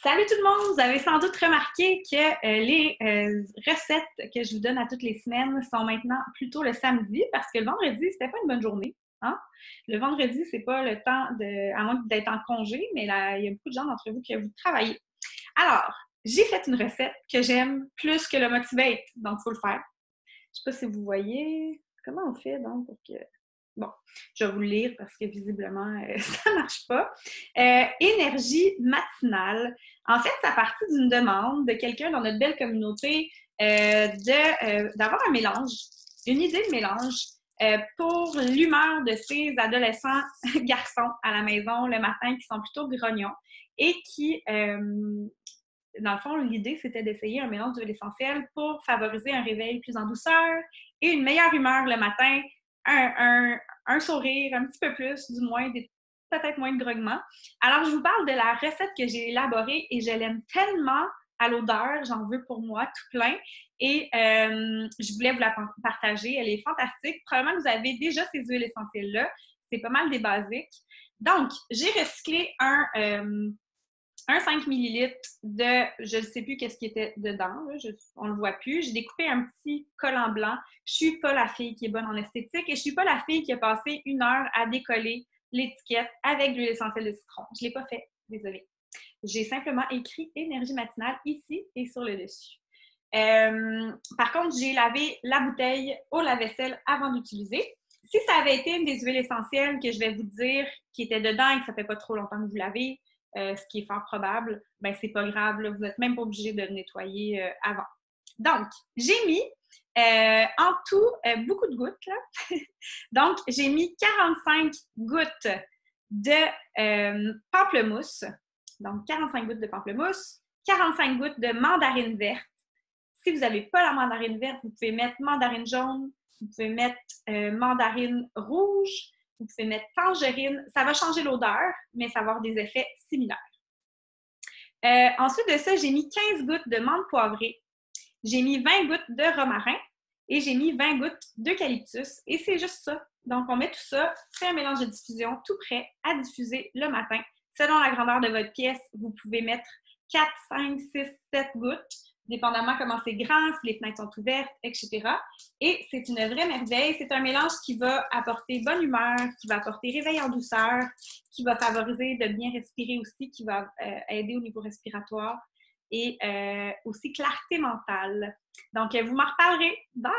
Salut tout le monde! Vous avez sans doute remarqué que les recettes que je vous donne à toutes les semaines sont maintenant plutôt le samedi parce que le vendredi, c'était pas une bonne journée. Hein? Le vendredi, c'est pas le temps de, à moins d'être en congé, mais là, il y a beaucoup de gens d'entre vous qui vous travaillez. Alors, j'ai fait une recette que j'aime plus que le Motivate, donc il faut le faire. Je sais pas si vous voyez. Comment on fait donc pour que. Bon, je vais vous le lire parce que visiblement, ça ne marche pas. Énergie matinale. En fait, ça partit d'une demande de quelqu'un dans notre belle communauté d'avoir un mélange, une idée de mélange pour l'humeur de ces adolescents garçons à la maison le matin qui sont plutôt grognons et qui, dans le fond, l'idée, c'était d'essayer un mélange d'huile essentielle pour favoriser un réveil plus en douceur et une meilleure humeur le matin, un sourire, un petit peu plus, du moins, peut-être moins de grognement. Alors, je vous parle de la recette que j'ai élaborée et je l'aime tellement à l'odeur, j'en veux pour moi tout plein. Et je voulais vous la partager. Elle est fantastique. Probablement que vous avez déjà ces huiles essentielles-là. C'est pas mal des basiques. Donc, j'ai recyclé un 5 ml de, je ne sais plus qu'est-ce qui était dedans, là, on ne le voit plus. J'ai découpé un petit collant blanc. Je ne suis pas la fille qui est bonne en esthétique et je ne suis pas la fille qui a passé 1 heure à décoller l'étiquette avec de l'huile essentielle de citron. Je ne l'ai pas fait, désolée. J'ai simplement écrit énergie matinale ici et sur le dessus. Par contre, j'ai lavé la bouteille au lave-vaisselle avant d'utiliser. Si ça avait été une des huiles essentielles que je vais vous dire qui était dedans et que ça ne fait pas trop longtemps que vous l'avez, ce qui est fort probable, ben c'est pas grave, là, vous n'êtes même pas obligé de le nettoyer avant. Donc, j'ai mis en tout beaucoup de gouttes. Là. Donc, j'ai mis 45 gouttes de pamplemousse. Donc, 45 gouttes de pamplemousse, 45 gouttes de mandarine verte. Si vous n'avez pas la mandarine verte, vous pouvez mettre mandarine jaune, vous pouvez mettre mandarine rouge, vous pouvez mettre tangerine. Ça va changer l'odeur, mais ça va avoir des effets similaires. Ensuite de ça, j'ai mis 15 gouttes de menthe poivrée. J'ai mis 20 gouttes de romarin et j'ai mis 20 gouttes d'eucalyptus. Et c'est juste ça. Donc, on met tout ça, c'est un mélange de diffusion tout prêt à diffuser le matin. Selon la grandeur de votre pièce, vous pouvez mettre 4, 5, 6, 7 gouttes, dépendamment comment c'est grand, si les fenêtres sont ouvertes, etc. Et c'est une vraie merveille. C'est un mélange qui va apporter bonne humeur, qui va apporter réveil en douceur, qui va favoriser de bien respirer aussi, qui va aider au niveau respiratoire et aussi clarté mentale. Donc, vous m'en reparlerez. Bye!